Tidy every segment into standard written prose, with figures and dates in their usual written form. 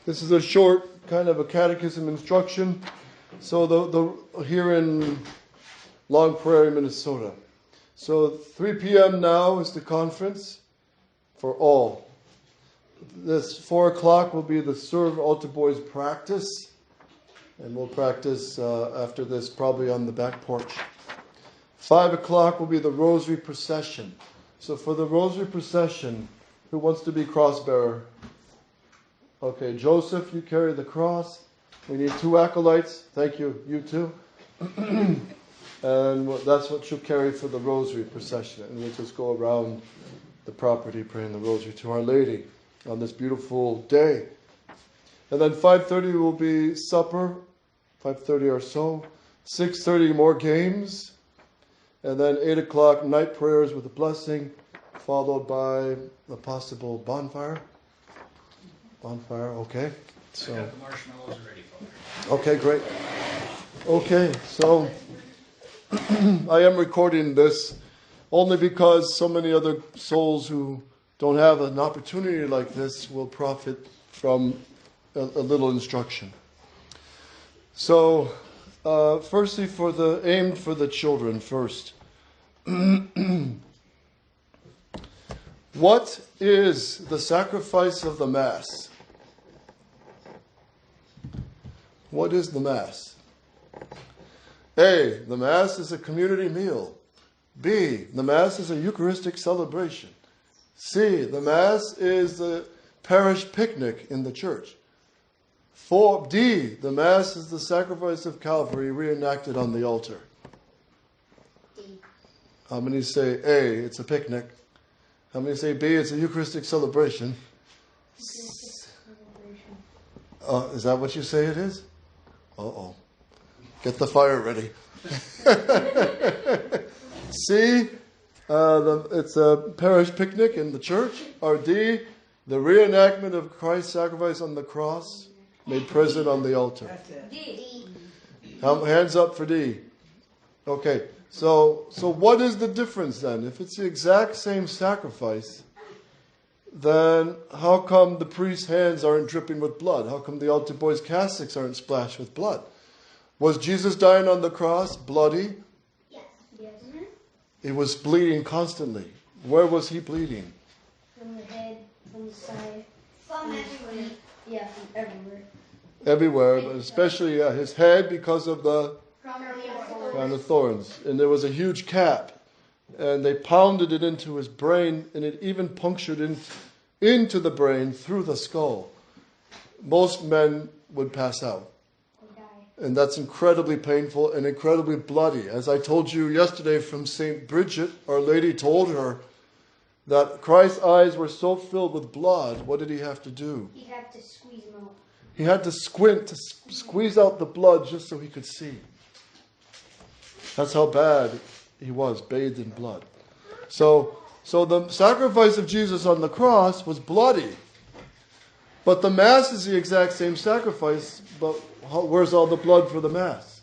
This is a short kind of a catechism instruction. So here in Long Prairie, Minnesota. So 3 p.m. now is the conference for all. This 4 o'clock will be the Serve Altar Boys practice. And we'll practice after this probably on the back porch. 5 o'clock will be the Rosary Procession. So for the Rosary Procession, who wants to be cross-bearer? Okay, Joseph, you carry the cross. We need 2 acolytes. Thank you. You too. And that's what you'll carry for the Rosary Procession. And we'll just go around the property praying the Rosary to Our Lady on this beautiful day. And then 5:30 will be supper, 5:30 or so. 6:30 more games. And then 8 o'clock night prayers with a blessing, followed by a possible bonfire. Bonfire, okay. So I got the marshmallows ready for you. Okay, great. Okay, so I am recording this only because so many other souls who don't have an opportunity like this will profit from a little instruction. So, firstly, aimed for the children first. What is the sacrifice of the Mass? What is the Mass? A, the Mass is a community meal. B, the Mass is a Eucharistic celebration. C, the Mass is the parish picnic in the church. D, the Mass is the sacrifice of Calvary reenacted on the altar. D. How many say A, it's a picnic? How many say B, it's a Eucharistic celebration? Is that what you say it is? Uh-oh. Get the fire ready. C, it's a parish picnic in the church. Or D, the reenactment of Christ's sacrifice on the cross made present on the altar. D. Hands up for D. Okay, so what is the difference then? If it's the exact same sacrifice, then how come the priest's hands aren't dripping with blood? How come the altar boys' cassocks aren't splashed with blood? Was Jesus dying on the cross bloody? Yes. He was bleeding constantly. Where was he bleeding? From the head, from the side. From everywhere. Yeah, from everywhere. Everywhere, but especially his head because of the crown of thorns. And there was a huge cap. And they pounded it into his brain, and it even punctured into the brain through the skull. Most men would pass out. And that's incredibly painful and incredibly bloody. As I told you yesterday from St. Bridget, Our Lady told her that Christ's eyes were so filled with blood, what did he have to do? He'd have to squeeze them out. He had to squint to squeeze out the blood just so he could see. That's how bad he was, bathed in blood. So the sacrifice of Jesus on the cross was bloody. But the Mass is the exact same sacrifice, but where's all the blood for the Mass?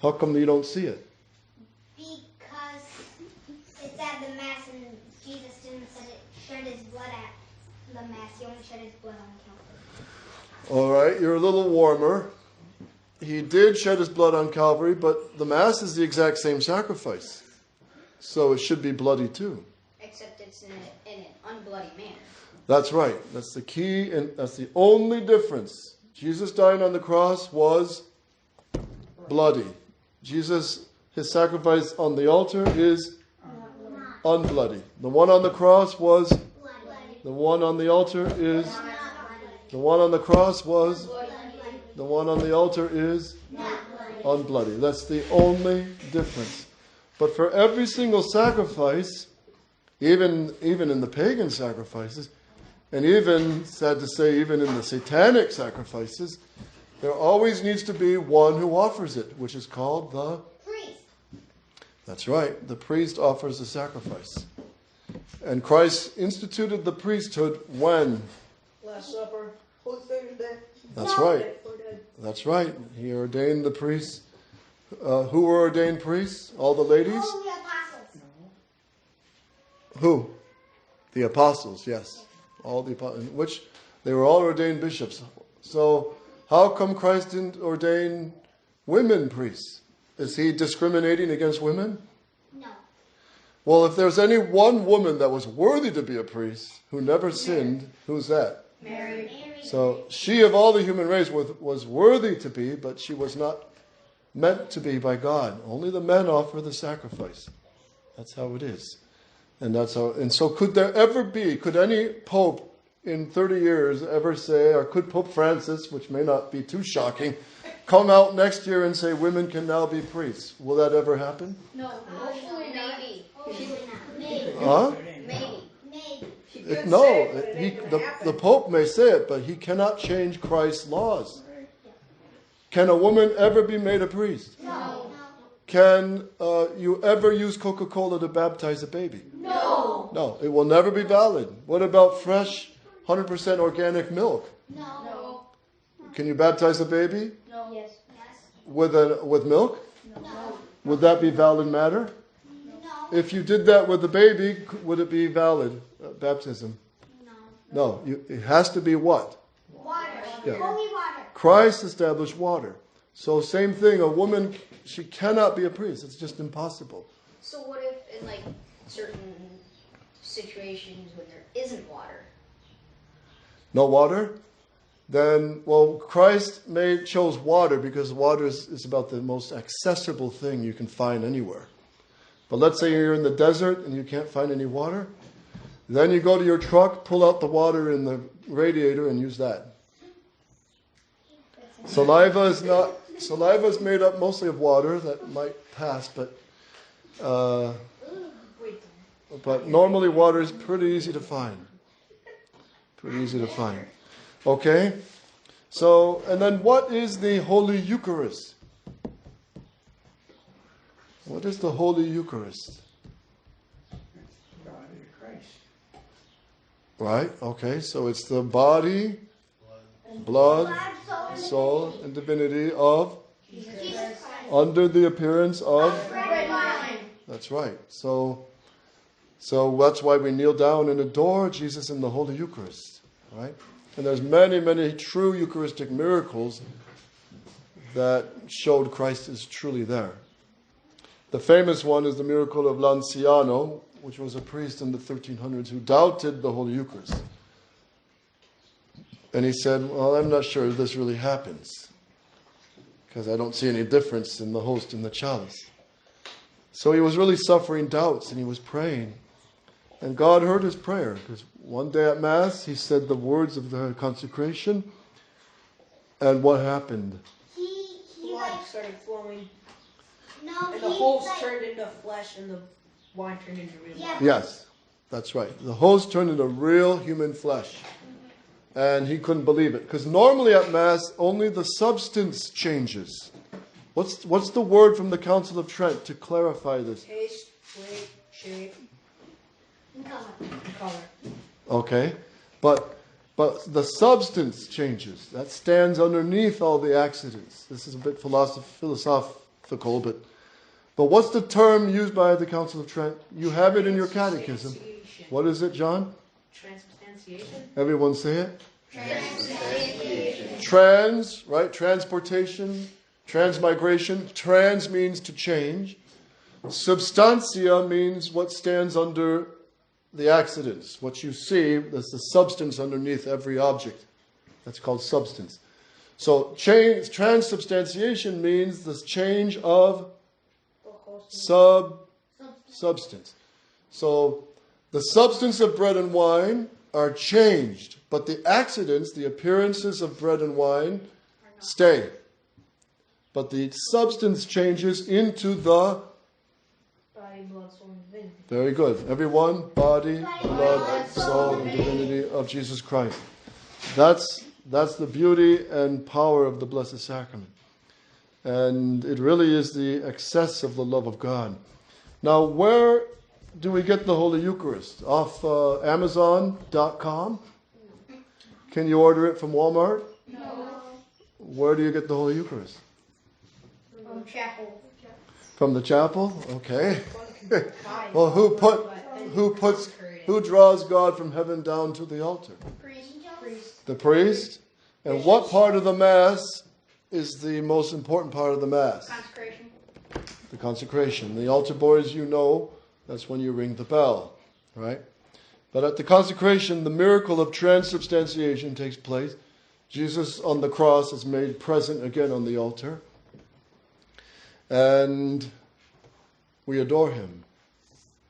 How come you don't see it? Because it's at the Mass and Jesus didn't shed his blood at the Mass. He only shed his blood on Calvary. All right, you're a little warmer. He did shed his blood on Calvary, but the Mass is the exact same sacrifice. So it should be bloody too. Except it's in an unbloody manner. That's right. That's the key, and that's the only difference. Jesus dying on the cross was bloody. Jesus, his sacrifice on the altar is unbloody. The one on the cross was, the one on the altar is, the one on the cross was, the one on the altar is unbloody. That's the only difference. But for every single sacrifice, even in the pagan sacrifices, and even, sad to say, even in the satanic sacrifices, there always needs to be one who offers it, which is called the Priest. That's right. The priest offers the sacrifice. And Christ instituted the priesthood when? Last Supper, Holy Thursday. That's right. That's right. He ordained the priests. Who were ordained priests? All the ladies? All the apostles. Who? The apostles, yes. All the apostles. They were all ordained bishops. So how come Christ didn't ordain women priests? Is he discriminating against women? No. Well, if there's any one woman that was worthy to be a priest, who never sinned, who's that? Mary. So she of all the human race was worthy to be, but she was not meant to be by God. Only the men offer the sacrifice. That's how it is. And so could any pope in 30 years ever say, or could Pope Francis, which may not be too shocking, come out next year and say women can now be priests? Will that ever happen? No. Hopefully not. Maybe. Hopefully not. Maybe. Huh? Maybe. Maybe. She could No, say it, but it ain't gonna happen. the Pope may say it, but he cannot change Christ's laws. Can a woman ever be made a priest? No. Can you ever use Coca-Cola to baptize a baby? No. No, it will never be valid. What about fresh, 100% organic milk? No. Can you baptize a baby No. Yes. Yes. with milk? No. Would that be valid matter? No. If you did that with the baby, would it be valid baptism? No. No, it has to be what? Water. Yeah. Holy water. Christ established water. So same thing, a woman, she cannot be a priest. It's just impossible. So what if in like certain situations when there isn't water? No water? Then, well, Christ chose water because water is about the most accessible thing you can find anywhere. But let's say you're in the desert and you can't find any water. Then you go to your truck, pull out the water in the radiator and use that. Saliva is made up mostly of water. That might pass, but normally water is pretty easy to find. Pretty easy to find. Okay? So, and then what is the Holy Eucharist? What is the Holy Eucharist? Body of Christ. Right? Okay, so it's the body, blood, soul, and divinity of, under the appearance of. That's right. So that's why we kneel down and adore Jesus in the Holy Eucharist. Right? And there's many, many true Eucharistic miracles that showed Christ is truly there. The famous one is the miracle of Lanciano, which was a priest in the 1300s who doubted the Holy Eucharist. And he said, well, I'm not sure if this really happens, because I don't see any difference in the host and the chalice. So he was really suffering doubts, and he was praying. And God heard his prayer, because one day at Mass, he said the words of the consecration, and what happened? He Blood like started flowing, no. and the he host like, turned into flesh, and the wine turned into real Yeah. blood. Yes, that's right. The host turned into real human flesh. And he couldn't believe it. Because normally at Mass, only the substance changes. What's the word from the Council of Trent to clarify this? Taste, weight, shape, color. and color. Okay. But the substance changes. That stands underneath all the accidents. This is a bit philosophical, but what's the term used by the Council of Trent? You have it in your catechism. Transubstantiation. What is it, John? Transubstantiation. Everyone say it. Transubstantiation. Trans, right? Transportation, transmigration. Trans means to change. Substantia means what stands under the accidents. What you see, there's the substance underneath every object. That's called substance. So transubstantiation means the change of substance. So the substance of bread and wine are changed, but the accidents, the appearances of bread and wine, stay. But the substance changes into the. Body, blood, soul, and divinity. Very good. Everyone, body, blood, soul, and divinity of Jesus Christ. That's the beauty and power of the Blessed Sacrament. And it really is the excess of the love of God. Now, where do we get the Holy Eucharist? Off Amazon.com? Can you order it from Walmart? No. Where do you get the Holy Eucharist? From chapel. From the chapel? Okay. Fine. Well, who draws God from heaven down to the altar? Priest. Priest. The priest. And what part of the Mass is the most important part of the Mass? Consecration. The consecration. The altar boys, you know, that's when you ring the bell, right? But at the consecration, the miracle of transubstantiation takes place. Jesus on the cross is made present again on the altar. And we adore him.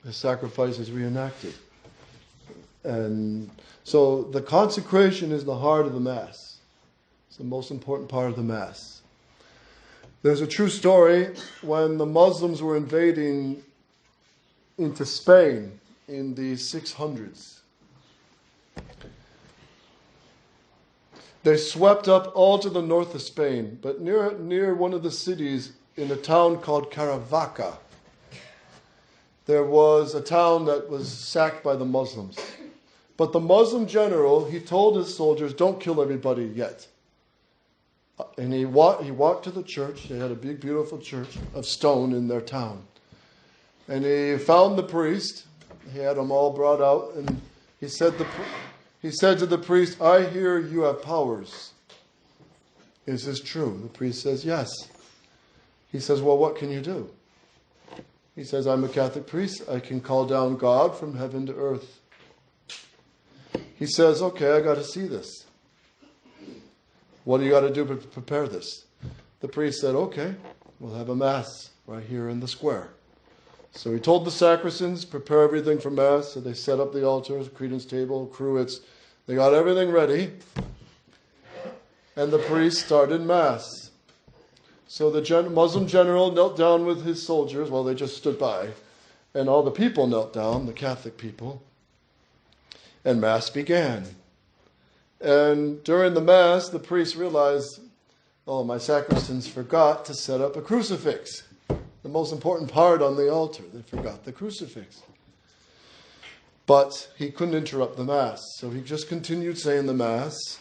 His sacrifice is reenacted. And so the consecration is the heart of the Mass. It's the most important part of the Mass. There's a true story when the Muslims were invading into Spain in the 600s. They swept up all to the north of Spain, but near one of the cities in a town called Caravaca, there was a town that was sacked by the Muslims. But the Muslim general, he told his soldiers, don't kill everybody yet. And he walked to the church. They had a big, beautiful church of stone in their town. And he found the priest. He had them all brought out. And he said to the priest, I hear you have powers. Is this true? The priest says, yes. He says, well, what can you do? He says, I'm a Catholic priest. I can call down God from heaven to earth. He says, okay, I got to see this. What do you got to do to prepare this? The priest said, okay, we'll have a Mass right here in the square. So he told the sacristans, prepare everything for Mass. So they set up the altars, credence table, cruets. They got everything ready. And the priest started Mass. So the Muslim general knelt down with his soldiers. Well, they just stood by. And all the people knelt down, the Catholic people. And Mass began. And during the Mass, the priest realized, oh, my sacristans forgot to set up a crucifix. The most important part on the altar. They forgot the crucifix. But he couldn't interrupt the Mass. So he just continued saying the Mass.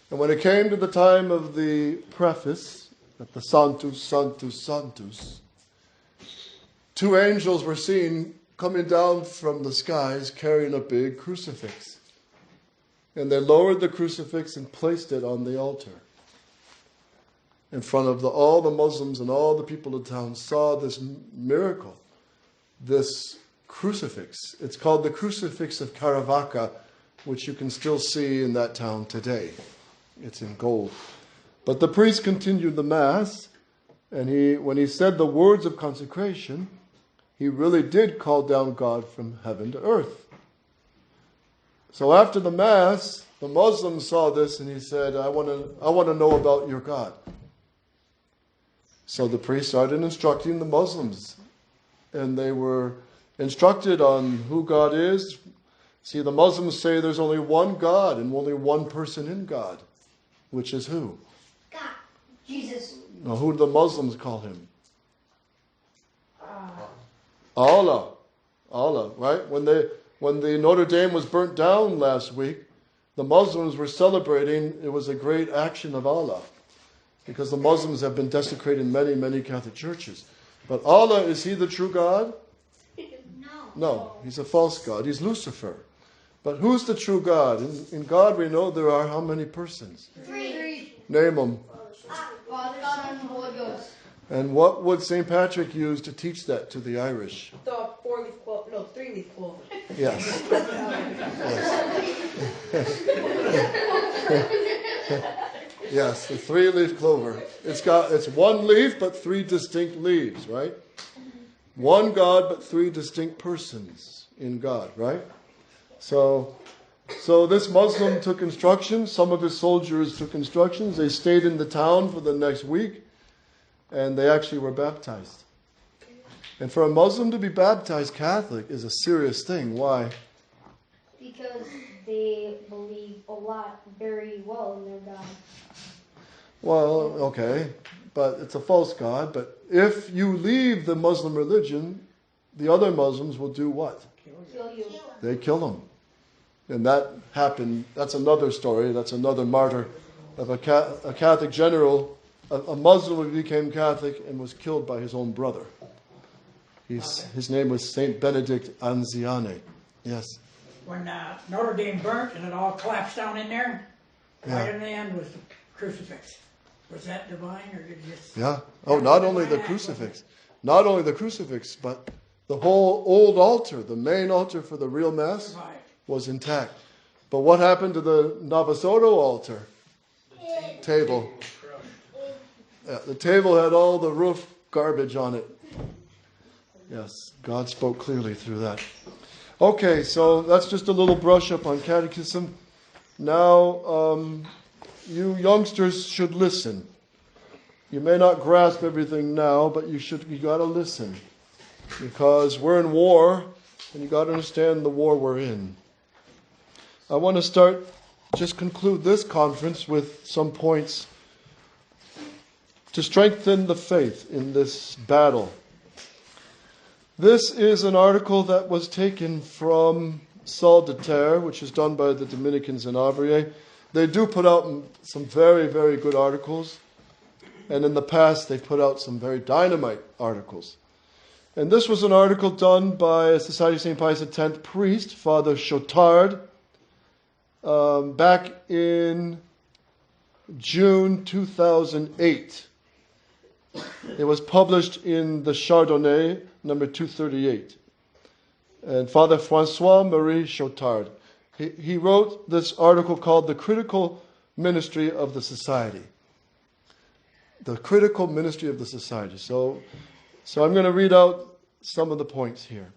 And when it came to the time of the preface, at the Sanctus, Sanctus, Sanctus, two angels were seen coming down from the skies carrying a big crucifix. And they lowered the crucifix and placed it on the altar. In front of all the Muslims and all the people of town saw this miracle, this crucifix. It's called the Crucifix of Caravaca, which you can still see in that town today. It's in gold. But the priest continued the Mass, and when he said the words of consecration, he really did call down God from heaven to earth. So after the Mass, the Muslims saw this and he said, I want to know about your God. So the priest started instructing the Muslims. And they were instructed on who God is. See, the Muslims say there's only one God and only one person in God. Which is who? God. Jesus. Now, who do the Muslims call him? Allah. Allah, right? When the Notre Dame was burnt down last week, the Muslims were celebrating it was a great action of Allah. Because the Muslims have been desecrating many, many Catholic churches. But Allah, is he the true God? No, he's a false God. He's Lucifer. But who's the true God? In God we know there are how many persons? 3. Name them. Father, Son, and Holy Ghost. And what would St. Patrick use to teach that to the Irish? The 3-leaf clover. Yes. Yes, the 3-leaf clover. It's one leaf but 3 distinct leaves, right? One God but 3 distinct persons in God, right? So this Muslim took instructions. Some of his soldiers took instructions. They stayed in the town for the next week, and they actually were baptized. And for a Muslim to be baptized Catholic is a serious thing. Why? Because they believe a lot very well in their God. Well, okay, but it's a false God. But if you leave the Muslim religion, the other Muslims will do what? Kill you. They kill him. And that happened. That's another story. That's another martyr of a Catholic general, a Muslim who became Catholic and was killed by his own brother. His name was Saint Benedict Anziane. Yes. when Notre Dame burnt and it all collapsed down in there, right in the end was the crucifix. Was that divine or did it just... Yeah. Oh, not only the crucifix. Not only the crucifix, but the whole old altar, the main altar for the real Mass, was intact. But what happened to the Navasotho altar? Table. Yeah, the table had all the roof garbage on it. Yes, God spoke clearly through that. Okay, so that's just a little brush up on Catechism. Now, you youngsters should listen. You may not grasp everything now, but you got to listen. Because we're in war, and you got to understand the war we're in. I want to just conclude this conference with some points to strengthen the faith in this battle. This is an article that was taken from Sol de Terre, which is done by the Dominicans in Avrier. They do put out some very, very good articles. And in the past, they've put out some very dynamite articles. And this was an article done by a Society of St. Pius X priest, Father Chotard, back in June 2008. It was published in the Chardonnay, number 238. And Father François-Marie Chotard. He wrote this article called The Critical Ministry of the Society. The Critical Ministry of the Society. So I'm going to read out some of the points here.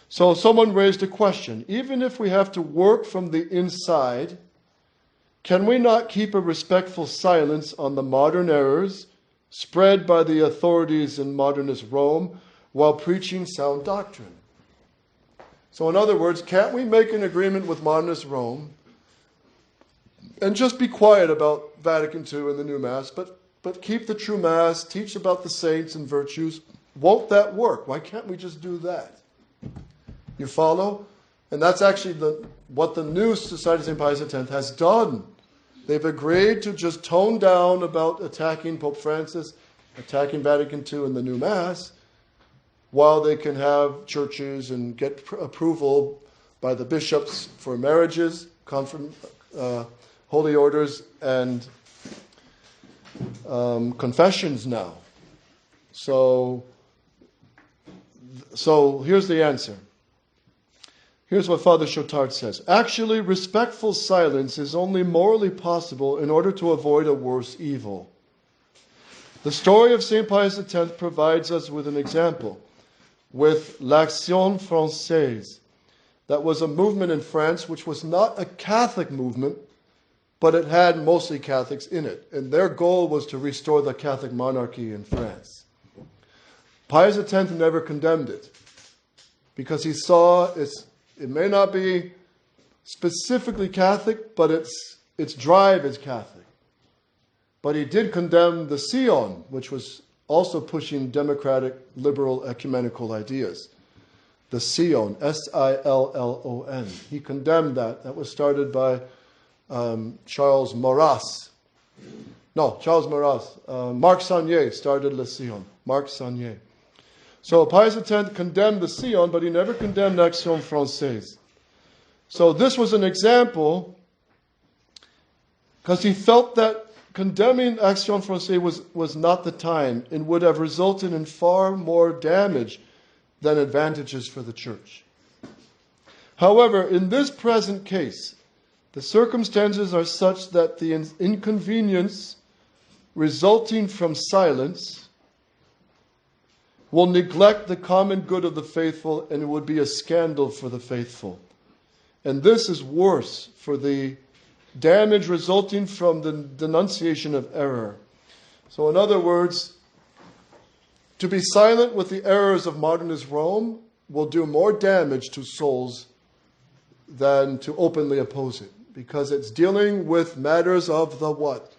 So someone raised a question. Even if we have to work from the inside, can we not keep a respectful silence on the modern errors spread by the authorities in modernist Rome while preaching sound doctrine? So in other words, can't we make an agreement with modernist Rome and just be quiet about Vatican II and the new Mass, but keep the true Mass, teach about the saints and virtues? Won't that work? Why can't we just do that? You follow? And that's actually what the new Society of St. Pius X has done. They've agreed to just tone down about attacking Pope Francis, attacking Vatican II and the new Mass, while they can have churches and get approval by the bishops for marriages, holy orders, and confessions now. So here's the answer. Here's what Father Chotard says. Actually, respectful silence is only morally possible in order to avoid a worse evil. The story of St. Pius X provides us with an example. With l'Action Française. That was a movement in France which was not a Catholic movement, but it had mostly Catholics in it. And their goal was to restore the Catholic monarchy in France. Pius X never condemned it because he saw it may not be specifically Catholic, but its drive is Catholic. But he did condemn the Sion, which was also pushing democratic, liberal, ecumenical ideas. The Sion, Sillon. He condemned that. That was started by Charles Maurras. Marc Sangnier started Le Sion. Marc Sangnier. So Pius X condemned the Sion, but he never condemned Action Française. So this was an example, because he felt that condemning Action Française was not the time and would have resulted in far more damage than advantages for the Church. However, in this present case, the circumstances are such that the inconvenience resulting from silence will neglect the common good of the faithful, and it would be a scandal for the faithful. And this is worse for the damage resulting from the denunciation of error. So in other words, to be silent with the errors of modernist Rome will do more damage to souls than to openly oppose it. Because it's dealing with matters of the what?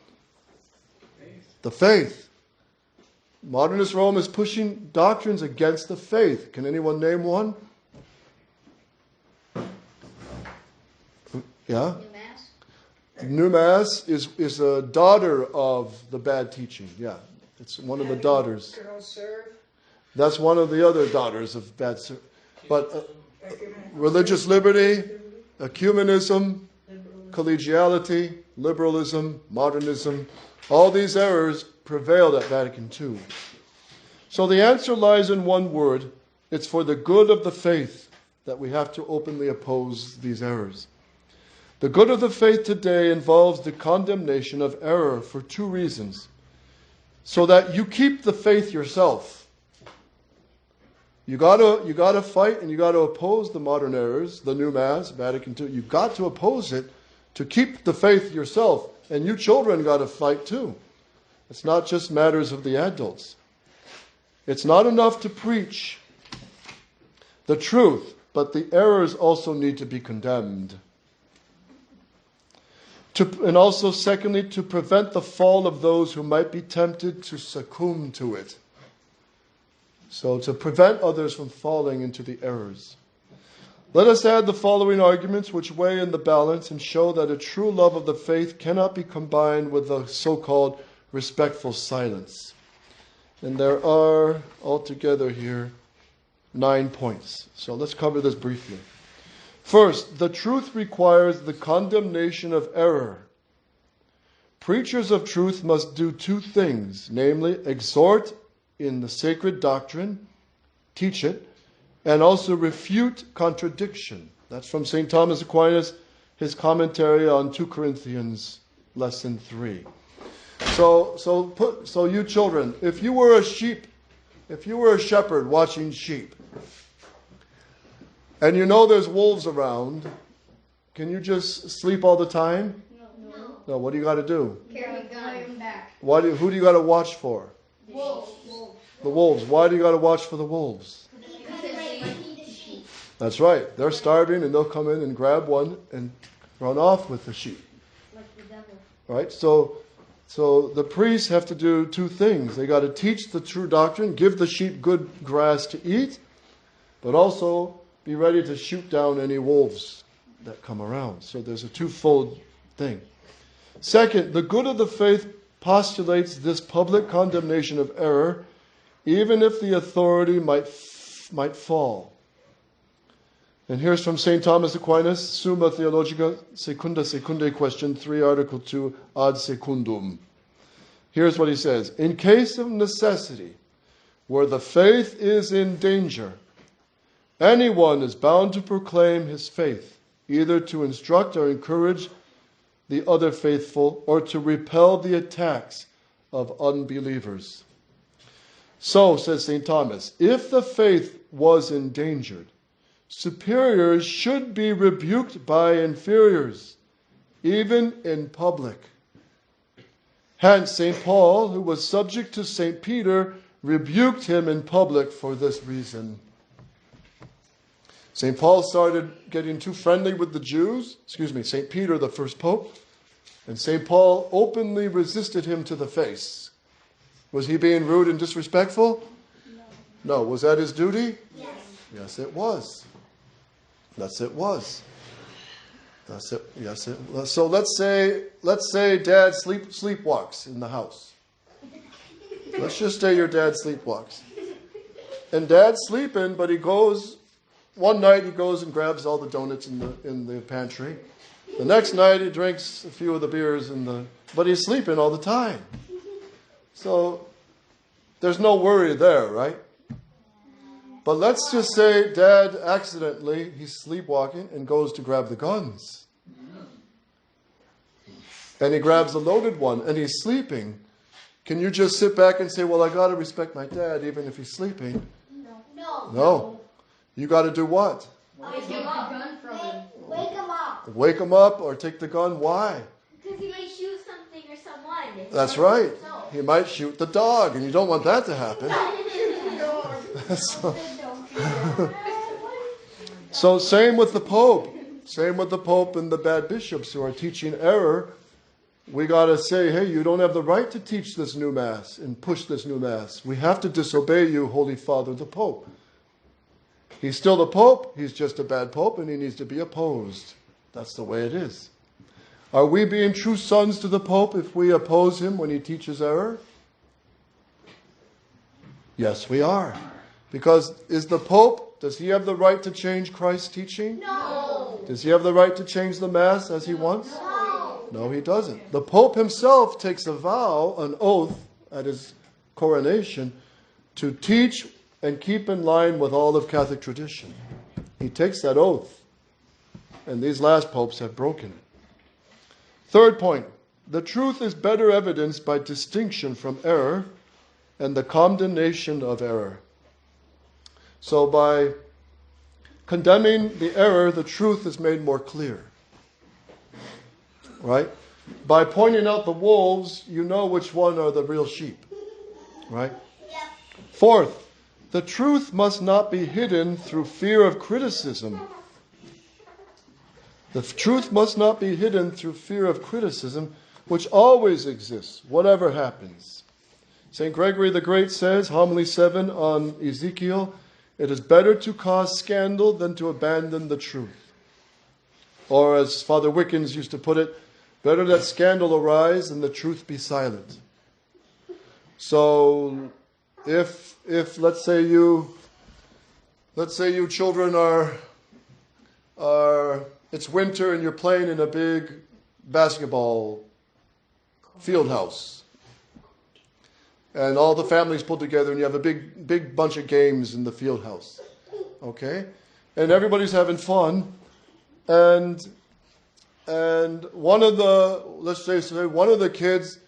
The faith. Modernist Rome is pushing doctrines against the faith. Can anyone name one? Yeah? New Mass? New Mass is a daughter of the bad teaching. Yeah, it's one of the daughters. Girls serve. That's one of the other daughters of bad. But religious liberty, ecumenism, collegiality, liberalism, modernism, all these errors prevailed at Vatican II. So the answer lies in one word. It's for the good of the faith that we have to openly oppose these errors. The good of the faith today involves the condemnation of error for two reasons. So that you keep the faith yourself. You gotta fight and you gotta oppose the modern errors, the new Mass, Vatican II. You've got to oppose it to keep the faith yourself. And you children gotta fight too. It's not just matters of the adults. It's not enough to preach the truth, but the errors also need to be condemned. And also, secondly, to prevent the fall of those who might be tempted to succumb to it. So, to prevent others from falling into the errors. Let us add the following arguments which weigh in the balance and show that a true love of the faith cannot be combined with a so-called respectful silence. And there are altogether here 9 points. So let's cover this briefly. First, the truth requires the condemnation of error. Preachers of truth must do two things, namely, exhort in the sacred doctrine, teach it, and also refute contradiction. That's from St. Thomas Aquinas, his commentary on 2 Corinthians, lesson 3. So you children, if you were a shepherd watching sheep, and you know there's wolves around, can you just sleep all the time? No. What do you got to do? Carry a gun. Who do you got to watch for? Wolves. The wolves. Why do you got to watch for the wolves? Because they feed the sheep. That's right. They're starving and they'll come in and grab one and run off with the sheep. Like the devil. Right? So the priests have to do two things. They got to teach the true doctrine, give the sheep good grass to eat, but also be ready to shoot down any wolves that come around. So there's a twofold thing. Second, the good of the faith postulates this public condemnation of error, even if the authority might fall. And here's from St. Thomas Aquinas, Summa Theologica Secunda Secundae, question 3, article 2, ad secundum. Here's what he says. In case of necessity, where the faith is in danger, anyone is bound to proclaim his faith, either to instruct or encourage the other faithful, or to repel the attacks of unbelievers. So, says St. Thomas, if the faith was endangered, superiors should be rebuked by inferiors, even in public. Hence, St. Paul, who was subject to St. Peter, rebuked him in public for this reason. St. Paul started getting too friendly with the Jews, St. Peter, the first pope, and St. Paul openly resisted him to the face. Was he being rude and disrespectful? No. Was that his duty? Yes. Yes, it was. Yes, it was. Yes, it was. So let's say Dad sleepwalks in the house. Let's just say your dad sleepwalks. And Dad's sleeping, but one night he goes and grabs all the donuts in the pantry. The next night he drinks a few of the beers but he's sleeping all the time. So there's no worry there, right? But let's just say Dad accidentally, he's sleepwalking and goes to grab the guns. And he grabs a loaded one and he's sleeping. Can you just sit back and say, well, I got to respect my dad even if he's sleeping? No. You got to do what? Wake him up. Wake him up or take the gun. Why? Because he might shoot something or someone. That's right. He might shoot the dog, and you don't want that to happen. So same with the Pope. Same with the Pope and the bad bishops who are teaching error. We got to say, hey, you don't have the right to teach this new Mass and push this new Mass. We have to disobey you, Holy Father, the Pope. He's still the Pope. He's just a bad Pope, and he needs to be opposed. That's the way it is. Are we being true sons to the Pope if we oppose him when he teaches error? Yes, we are. Because is the Pope does he have the right to change Christ's teaching? No. Does he have the right to change the Mass as he wants? No. No, he doesn't. The Pope himself takes a vow, an oath, at his coronation to teach and keep in line with all of Catholic tradition. He takes that oath, and these last popes have broken it. Third point, the truth is better evidenced by distinction from error and the condemnation of error. So by condemning the error, the truth is made more clear. Right? By pointing out the wolves, you know which one are the real sheep. Right? Yep. Fourth, the truth must not be hidden through fear of criticism. The truth must not be hidden through fear of criticism, which always exists, whatever happens. St. Gregory the Great says, Homily 7 on Ezekiel, it is better to cause scandal than to abandon the truth. Or as Father Wickens used to put it, better that scandal arise than the truth be silent. So if let's say you children are it's winter and you're playing in a big basketball field house, and all the families pulled together, and you have a big bunch of games in the field house, okay, and everybody's having fun, and one of the kids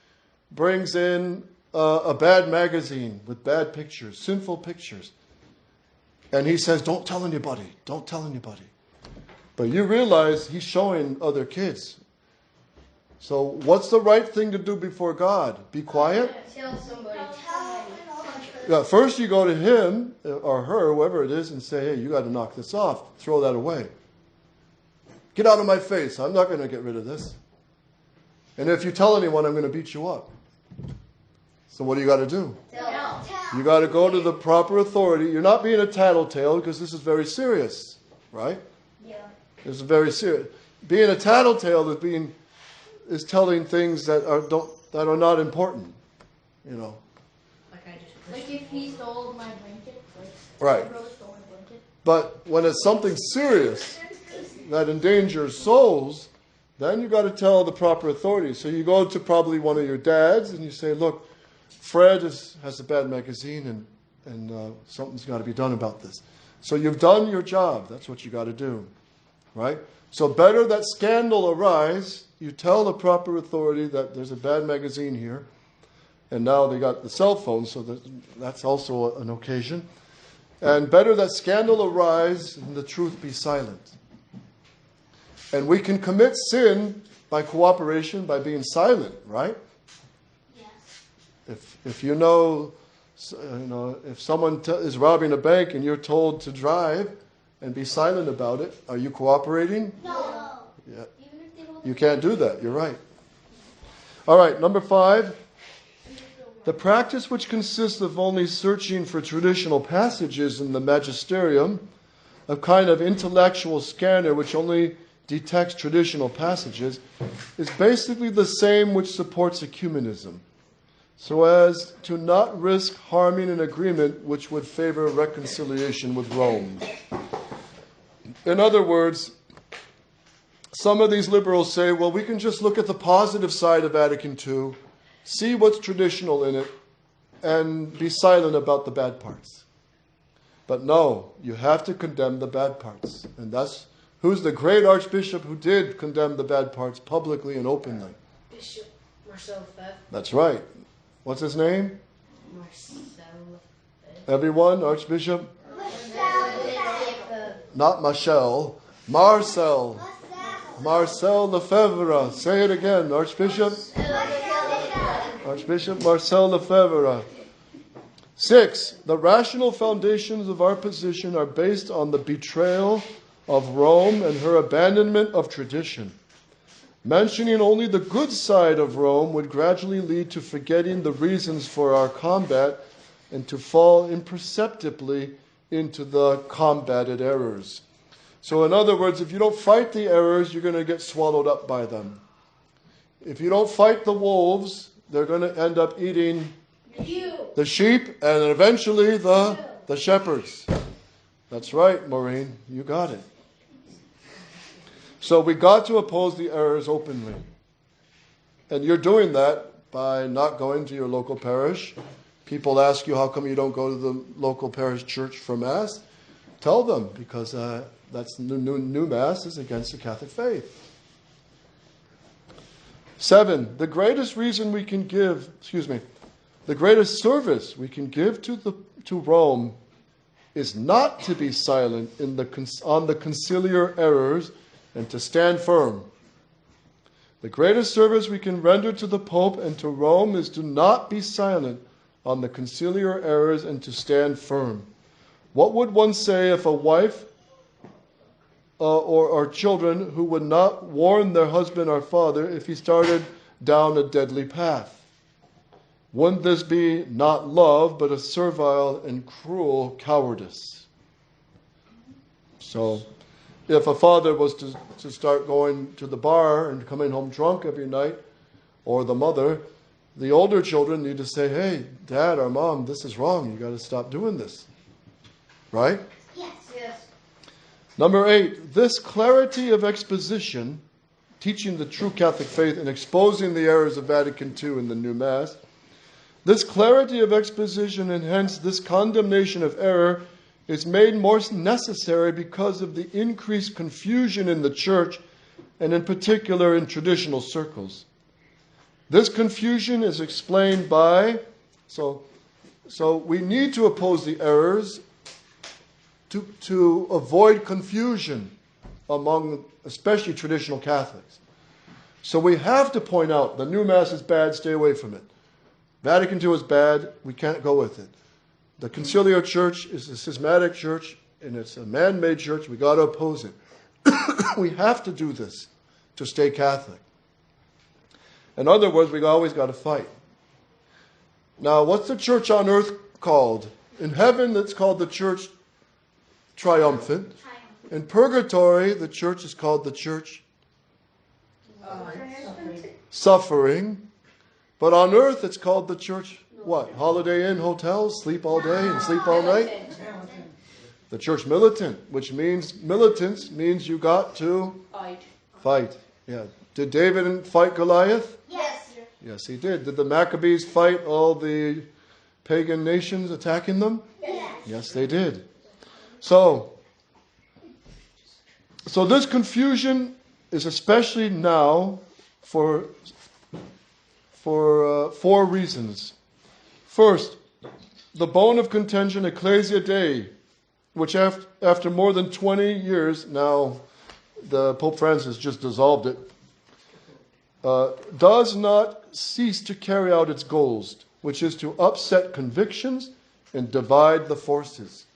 brings in a bad magazine with bad pictures, sinful pictures, and he says, "Don't tell anybody. Don't tell anybody." But you realize he's showing other kids. So what's the right thing to do before God? Be quiet? Tell somebody. Yeah, first you go to him or her, whoever it is, and say, "Hey, you got to knock this off. Throw that away. Get out of my face. I'm not going to get rid of this. And if you tell anyone, I'm going to beat you up." So what do you got to do? Tell. You got to go to the proper authority. You're not being a tattletale because this is very serious, right? Yeah. This is very serious. Being a tattletale is telling things that are not important, you know. Like if he stole my blanket, Right. my brother stole my blanket. But when it's something serious that endangers souls, then you got to tell the proper authorities. So you go to probably one of your dads and you say, "Look, Fred has a bad magazine and something's got to be done about this." So you've done your job. That's what you got to do, right? So better that scandal arise. You tell the proper authority that there's a bad magazine here. And now they got the cell phone, so that's also an occasion. And better that scandal arise and the truth be silent. And we can commit sin by cooperation, by being silent, right? Yes. If you know, if someone is robbing a bank and you're told to drive and be silent about it, are you cooperating? No. Yeah. You can't do that. You're right. All right, number 5. The practice which consists of only searching for traditional passages in the magisterium, a kind of intellectual scanner which only detects traditional passages, is basically the same which supports ecumenism, so as to not risk harming an agreement which would favor reconciliation with Rome. In other words, some of these liberals say, well, we can just look at the positive side of Vatican II, see what's traditional in it, and be silent about the bad parts. But no, you have to condemn the bad parts. And that's who's the great Archbishop who did condemn the bad parts publicly and openly. Bishop Marcel Lefebvre. That's right. What's his name? Marcel Lefebvre. Everyone, Archbishop? Lefebvre. Not Michel. Marcel. Marcel Lefebvre. Say it again, Archbishop. Archbishop Marcel Lefebvre. 6. The rational foundations of our position are based on the betrayal of Rome and her abandonment of tradition. Mentioning only the good side of Rome would gradually lead to forgetting the reasons for our combat and to fall imperceptibly into the combated errors. So in other words, if you don't fight the errors, you're going to get swallowed up by them. If you don't fight the wolves, they're going to end up eating the sheep and eventually the shepherds. That's right, Maureen. You got it. So we got to oppose the errors openly. And you're doing that by not going to your local parish. People ask you, how come you don't go to the local parish church for Mass? Tell them, because that's new Mass is against the Catholic faith. 7, the greatest service we can give to Rome is not to be silent on the conciliar errors and to stand firm. The greatest service we can render to the Pope and to Rome is to not be silent on the conciliar errors and to stand firm. What would one say if a wife or children who would not warn their husband or father if he started down a deadly path? Wouldn't this be not love, but a servile and cruel cowardice? So, if a father was to start going to the bar and coming home drunk every night, or the mother, the older children need to say, hey, Dad or Mom, this is wrong. You got to stop doing this. Right? Yes. Yes. Number 8, this clarity of exposition, teaching the true Catholic faith and exposing the errors of Vatican II in the new Mass, this clarity of exposition and hence this condemnation of error is made more necessary because of the increased confusion in the Church and in particular in traditional circles. This confusion is explained by, so we need to oppose the errors to avoid confusion among especially traditional Catholics. So we have to point out the new Mass is bad, stay away from it. Vatican II is bad, we can't go with it. The conciliar church is a schismatic church, and it's a man-made church, we got to oppose it. We have to do this to stay Catholic. In other words, we always got to fight. Now, what's the church on earth called? In heaven, it's called the church triumphant. In purgatory, the church is called the church suffering. But on earth, it's called the church, what? Holiday Inn hotels, sleep all day and sleep all night? The church militant, which means militants means you got to fight. Yeah. Did David fight Goliath? Yes. Yes, he did. Did the Maccabees fight all the pagan nations attacking them? Yes. Yes, they did. So this confusion is especially now for 4 reasons. First, the bone of contention, Ecclesia Dei, which after more than 20 years, now the Pope Francis just dissolved it, does not cease to carry out its goals, which is to upset convictions and divide the forces.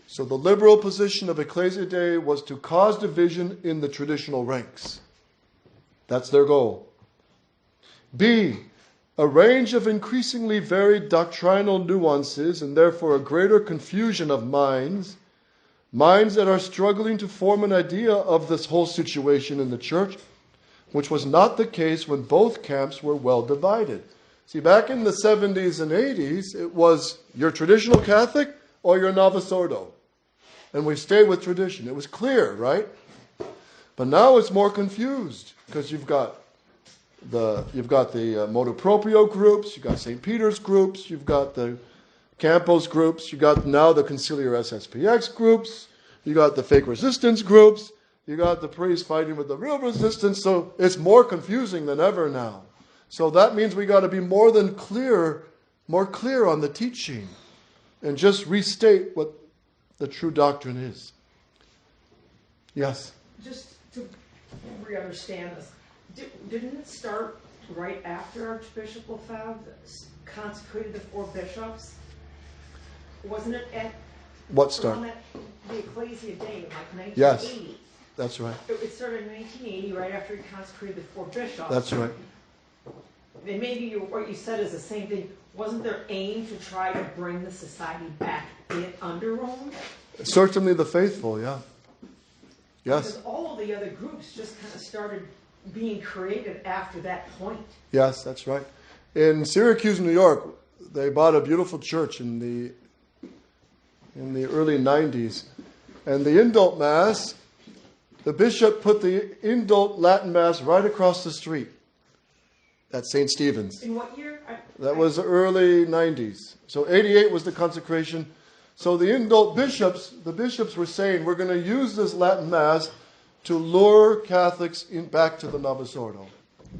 So the liberal position of Ecclesia Dei was to cause division in the traditional ranks. That's their goal. B, a range of increasingly varied doctrinal nuances and therefore a greater confusion of minds that are struggling to form an idea of this whole situation in the church, which was not the case when both camps were well divided. See, back in the 70s and 80s, it was you're traditional Catholic or you're Novus Ordo. And we stayed with tradition. It was clear, right? But now it's more confused because you've got the motu proprio groups, you've got St. Peter's groups, you've got the Campos groups, you've got now the conciliar SSPX groups, you got the fake resistance groups, you got the priests fighting with the real resistance, so it's more confusing than ever now. So that means we got to be more clear on the teaching and just restate what the true doctrine is. Yes? Just to re-understand this, didn't it start right after Archbishop Lefebvre consecrated the 4 bishops? Wasn't it at What start? the Ecclesia Dei, like 1980? Yes, that's right. It started in 1980, right after he consecrated the 4 bishops. That's right. And maybe what you said is the same thing. Wasn't their aim to try to bring the society back in under Rome? Certainly the faithful, yeah. Yes. Because all of the other groups just kind of started being created after that point. Yes, that's right. In Syracuse, New York, they bought a beautiful church in in the early 90s. And the indult Mass, the bishop put the indult Latin Mass right across the street at St. Stephen's. In what year? That was the early 90s. So 88 was the consecration. So the indult bishops, the bishops were saying, we're going to use this Latin Mass to lure Catholics back to the Novus Ordo.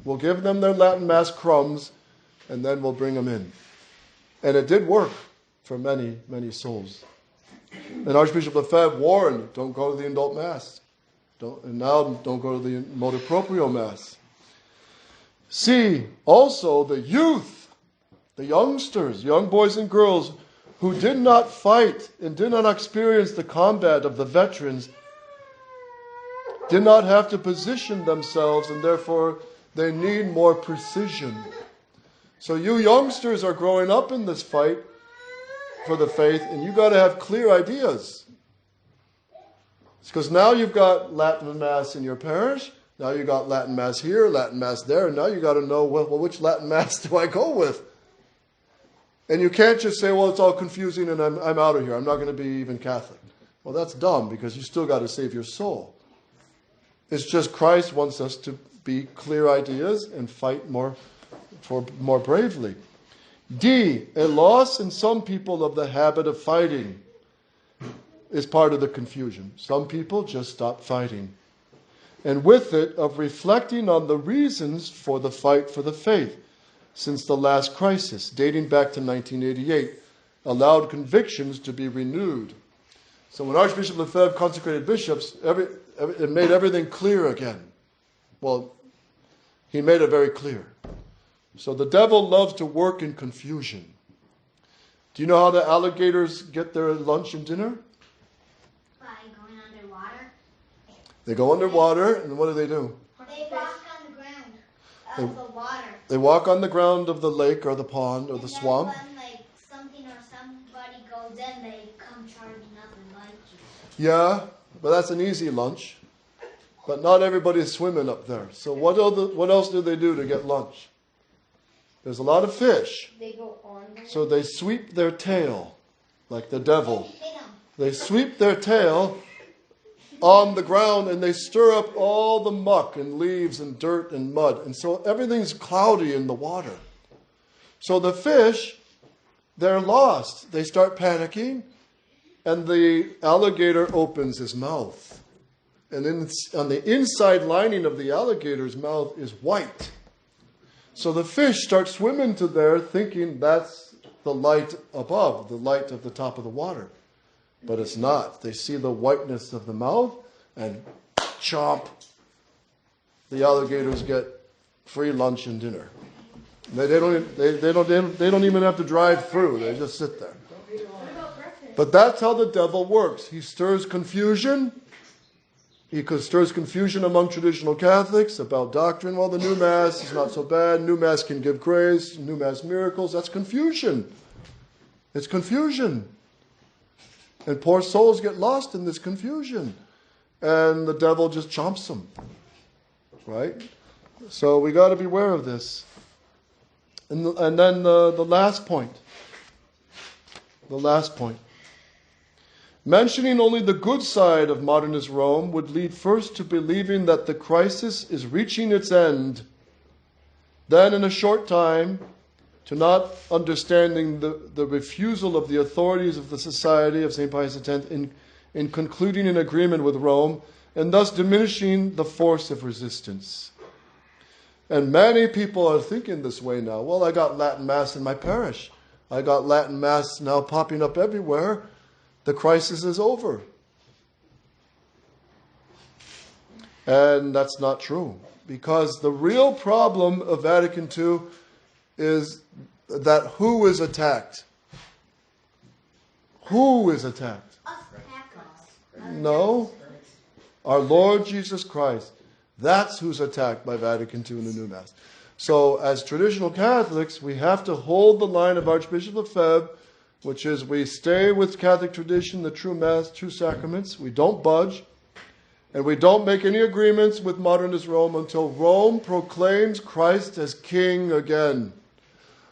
We'll give them their Latin Mass crumbs, and then we'll bring them in. And it did work for many, many souls. And Archbishop Lefebvre warned, don't go to the indult Mass. And now don't go to the motu proprio Mass. See, also the youth, the youngsters, young boys and girls who did not fight and did not experience the combat of the veterans, did not have to position themselves, and therefore they need more precision. So you youngsters are growing up in this fight for the faith, and you got to have clear ideas. Because now you've got Latin Mass in your parish, now you got Latin Mass here, Latin Mass there, and now you got to know, well, which Latin Mass do I go with? And you can't just say, well, it's all confusing and I'm out of here. I'm not going to be even Catholic. Well, that's dumb, because you still got to save your soul. It's just Christ wants us to be clear ideas and fight more bravely. D, a loss in some people of the habit of fighting is part of the confusion. Some people just stop fighting. And with it, of reflecting on the reasons for the fight for the faith since the last crisis, dating back to 1988, allowed convictions to be renewed. So when Archbishop Lefebvre consecrated bishops, it made everything clear again. Well, he made it very clear. So the devil loves to work in confusion. Do you know how the alligators get their lunch and dinner? By going underwater. They go underwater, and what do? They walk on the ground of the water. They walk on the ground of the lake or the pond or the swamp. And then when something or somebody goes in, they come charging up and bite you. Yeah, but that's an easy lunch. But not everybody's swimming up there. So what else do they do to get lunch? There's a lot of fish. They go on. So they sweep their tail, like the devil. Hit 'em. They sweep their tail on the ground and they stir up all the muck and leaves and dirt and mud. And so everything's cloudy in the water. So the fish, they're lost. They start panicking, and the alligator opens his mouth. And on the inside lining of the alligator's mouth is white. So the fish start swimming to there thinking that's the light above, the light of the top of the water. But it's not. They see the whiteness of the mouth and chomp. The alligators get free lunch and dinner. They don't even have to drive through. They just sit there. But that's how the devil works. He stirs confusion. He stirs confusion among traditional Catholics about doctrine. Well, the new Mass is not so bad. New Mass can give grace. New Mass miracles. That's confusion. It's confusion. And poor souls get lost in this confusion. And the devil just chomps them. Right? So we got to beware of this. And then the last point. The last point. Mentioning only the good side of modernist Rome would lead first to believing that the crisis is reaching its end. Then in a short time, to not understanding the refusal of the authorities of the Society of St. Pius X in concluding an agreement with Rome, and thus diminishing the force of resistance. And many people are thinking this way now. Well, I got Latin Mass in my parish. I got Latin Mass now popping up everywhere. The crisis is over. And that's not true. Because the real problem of Vatican II is that who is attacked? Who is attacked? Us Catholics. No. Our Lord Jesus Christ. That's who's attacked by Vatican II in the new Mass. So as traditional Catholics, we have to hold the line of Archbishop Lefebvre, which is we stay with Catholic tradition, the true Mass, true sacraments. We don't budge. And we don't make any agreements with modernist Rome until Rome proclaims Christ as King again.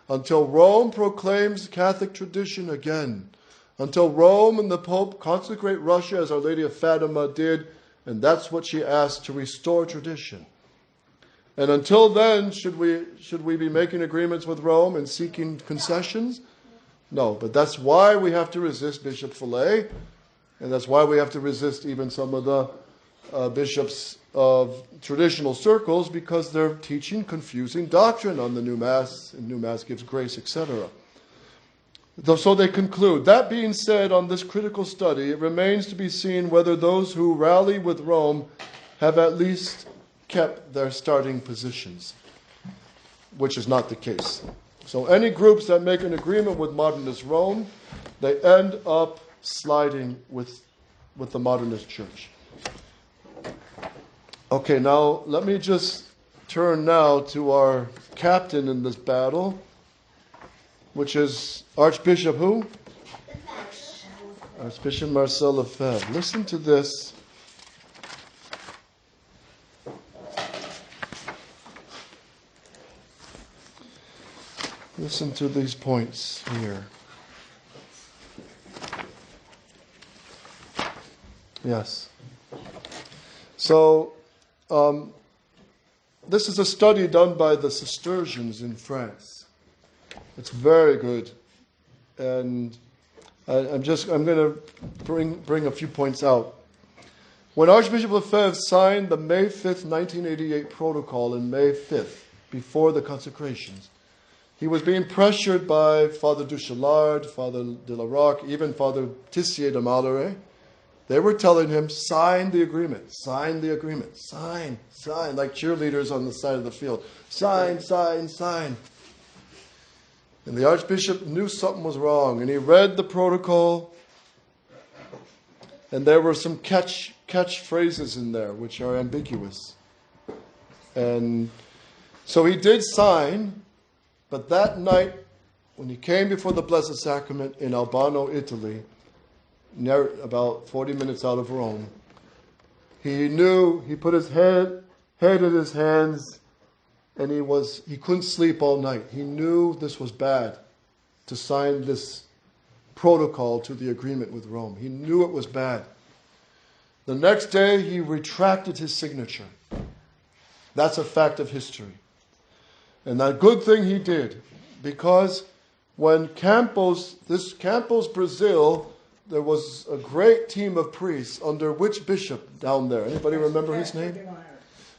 Until Rome proclaims Catholic tradition again. until Rome and the Pope consecrate Russia as Our Lady of Fatima did, and that's what she asked, to restore tradition. And until then, should we be making agreements with Rome and seeking concessions? No, but that's why we have to resist Bishop Fillet, and that's why we have to resist even some of the bishops of traditional circles, because they're teaching confusing doctrine on the new Mass, and new Mass gives grace, etc. So they conclude, that being said, on this critical study, it remains to be seen whether those who rally with Rome have at least kept their starting positions, which is not the case. So any groups that make an agreement with modernist Rome, they end up sliding with the modernist church. Okay, now let me just turn now to our captain in this battle, which is Archbishop who? Archbishop Marcel Lefebvre. Listen to this. Listen to these points here. Yes. So, this is a study done by the Cistercians in France. It's very good, and I'm going to bring a few points out. When Archbishop Lefebvre signed the May 5th, 1988 protocol in May 5th, before the consecrations, he was being pressured by Father Duchelard, Father de la Roque, even Father Tissier de Maleret. They were telling him, sign the agreement, sign, like cheerleaders on the side of the field. Sign. And the Archbishop knew something was wrong, and he read the protocol, and there were some catch phrases in there which are ambiguous. And so he did sign, but that night, when he came before the Blessed Sacrament in Albano, Italy, about 40 minutes out of Rome, he knew, he put his head in his hands, and he couldn't sleep all night. He knew this was bad, to sign this protocol to the agreement with Rome. He knew it was bad. The next day, he retracted his signature. That's a fact of history. And that good thing he did, because when Campos, Brazil, there was a great team of priests under which bishop down there? Anybody remember his name?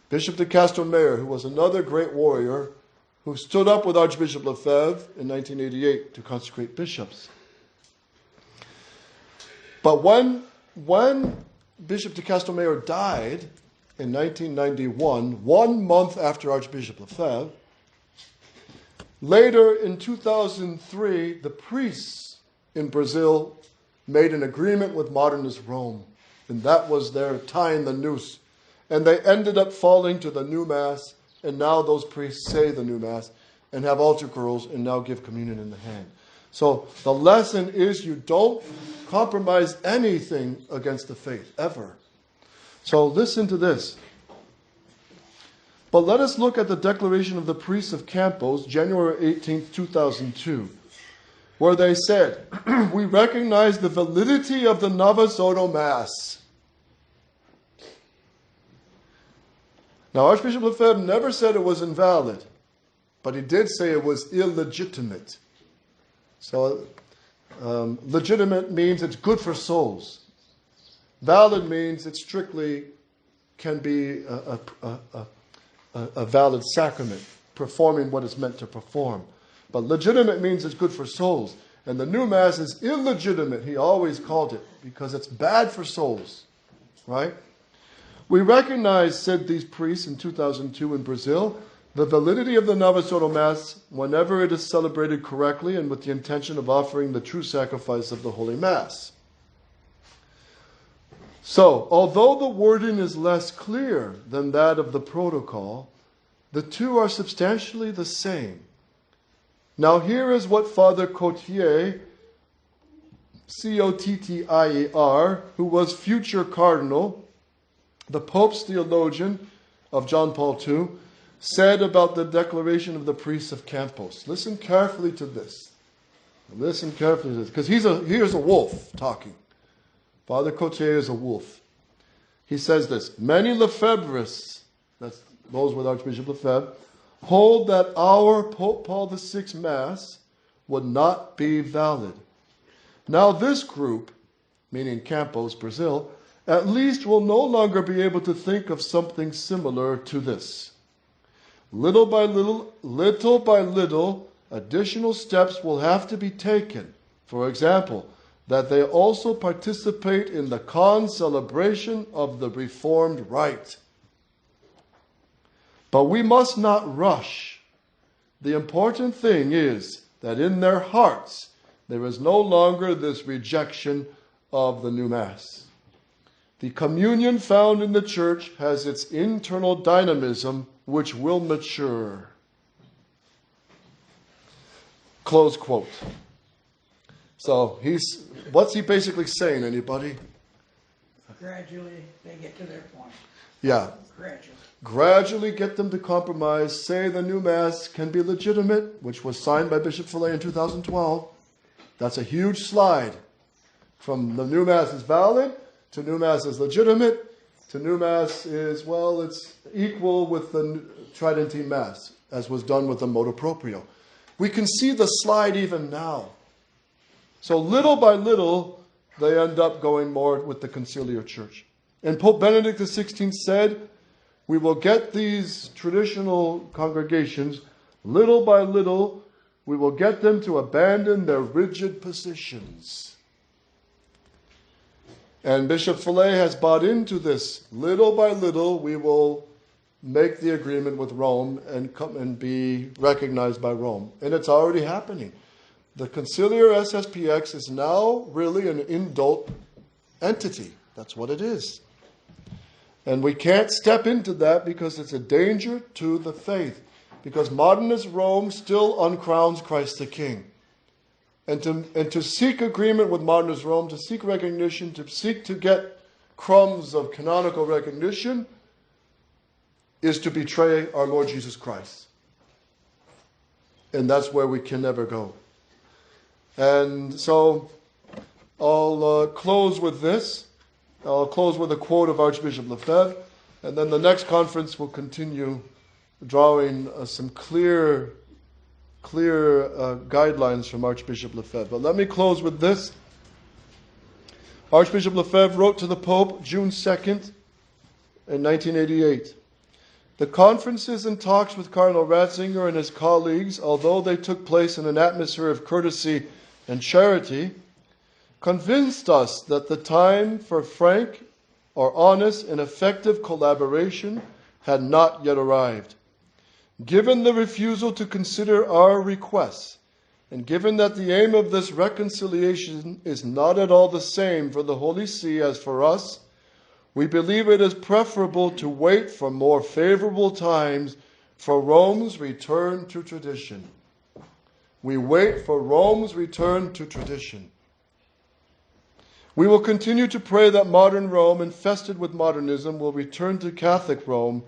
Bishop de Castro-Mayor, who was another great warrior who stood up with Archbishop Lefebvre in 1988 to consecrate bishops. But when Bishop de Castro-Mayor died in 1991, 1 month after Archbishop Lefebvre, later in 2003, the priests in Brazil made an agreement with modernist Rome, and that was their tying the noose. And they ended up falling to the new Mass, and now those priests say the new Mass and have altar girls and now give communion in the hand. So the lesson is you don't compromise anything against the faith, ever. So listen to this. But let us look at the declaration of the priests of Campos, January 18th, 2002, where they said, we recognize the validity of the Novus Ordo Mass. Now, Archbishop Lefebvre never said it was invalid, but he did say it was illegitimate. So, legitimate means it's good for souls. Valid means it strictly can be a valid sacrament, performing what it's meant to perform. But legitimate means it's good for souls. And the new Mass is illegitimate, he always called it, because it's bad for souls. Right? We recognize, said these priests in 2002 in Brazil, the validity of the Novus Ordo Mass whenever it is celebrated correctly and with the intention of offering the true sacrifice of the Holy Mass. So, although the wording is less clear than that of the protocol, the two are substantially the same. Now here is what Father Cotier, Cottier, who was future cardinal, the Pope's theologian of John Paul II, said about the declaration of the priests of Campos. Listen carefully to this. Listen carefully to this, because here's a wolf talking. Father Cotier is a wolf. He says this: many Lefebvrists, that's those with Archbishop Lefebvre, hold that our Pope Paul VI Mass would not be valid. Now this group, meaning Campos, Brazil, at least will no longer be able to think of something similar to this. Little by little, additional steps will have to be taken. For example, that they also participate in the celebration of the Reformed Rite. But we must not rush. The important thing is that in their hearts there is no longer this rejection of the new Mass. The communion found in the Church has its internal dynamism which will mature. Close quote. So what's he basically saying, anybody? Gradually, they get to their point. Yeah. Gradually get them to compromise, say the new Mass can be legitimate, which was signed by Bishop Fillet in 2012. That's a huge slide. From the new Mass is valid, to new Mass is legitimate, to new Mass is, well, it's equal with the Tridentine Mass, as was done with the motu proprio. We can see the slide even now. So little by little, they end up going more with the conciliar church. And Pope Benedict XVI said, we will get these traditional congregations, little by little, we will get them to abandon their rigid positions. And Bishop Fillet has bought into this. Little by little, we will make the agreement with Rome and come and be recognized by Rome. And it's already happening. The conciliar SSPX is now really an indult entity. That's what it is. And we can't step into that because it's a danger to the faith. Because modernist Rome still uncrowns Christ the King. And to seek agreement with modernist Rome, to seek recognition, to seek to get crumbs of canonical recognition, is to betray our Lord Jesus Christ. And that's where we can never go. And so I'll close with this. I'll close with a quote of Archbishop Lefebvre, and then the next conference will continue drawing some clear guidelines from Archbishop Lefebvre. But let me close with this. Archbishop Lefebvre wrote to the Pope June 2nd in 1988. The conferences and talks with Cardinal Ratzinger and his colleagues, although they took place in an atmosphere of courtesy and charity, convinced us that the time for frank or honest and effective collaboration had not yet arrived. Given the refusal to consider our requests, and given that the aim of this reconciliation is not at all the same for the Holy See as for us, we believe it is preferable to wait for more favorable times for Rome's return to tradition. We wait for Rome's return to tradition. We will continue to pray that modern Rome, infested with modernism, will return to Catholic Rome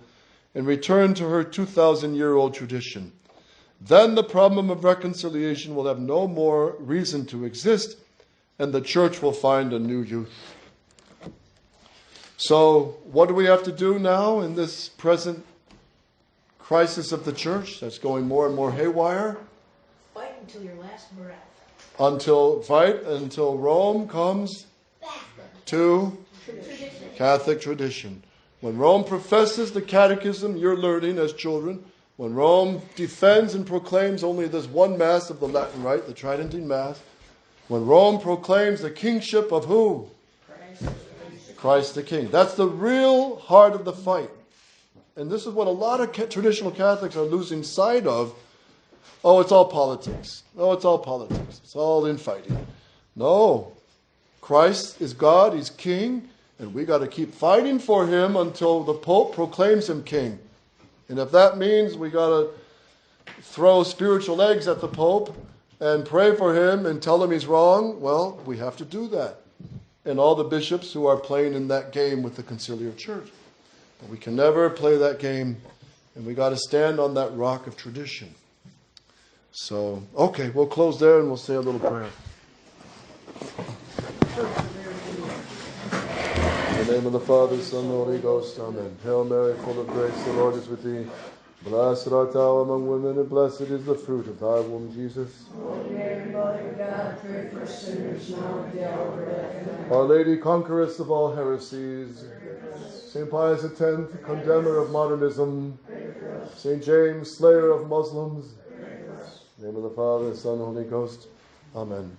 and return to her 2,000-year-old tradition. Then the problem of reconciliation will have no more reason to exist, and the Church will find a new youth. So, what do we have to do now in this present crisis of the Church that's going more and more haywire? Fight until your last breath. Until Rome comes to Catholic tradition. When Rome professes the Catechism you're learning as children, when Rome defends and proclaims only this one Mass of the Latin Rite, the Tridentine Mass, when Rome proclaims the kingship of who? Christ the King. That's the real heart of the fight. And this is what a lot of traditional Catholics are losing sight of. Oh, it's all politics. Oh, it's all politics. It's all infighting. No. Christ is God, He's King, and we got to keep fighting for Him until the Pope proclaims Him King. And if that means we got to throw spiritual eggs at the Pope and pray for him and tell him he's wrong, well, we have to do that. And all the bishops who are playing in that game with the conciliar church. But we can never play that game, and we got to stand on that rock of tradition. So, okay, we'll close there and we'll say a little prayer. In the name of the Father, Son, and Holy Ghost, Amen. Hail Mary, full of grace, the Lord is with thee. Blessed art thou among women, and blessed is the fruit of thy womb, Jesus. Holy Mary, Mother of God, pray for us sinners now and at the hour of our death. Amen. Our Lady, conqueress of all heresies. St. Pius X, condemner of modernism. St. James, slayer of Muslims. In the name of the Father, Son, and Holy Ghost. Amen.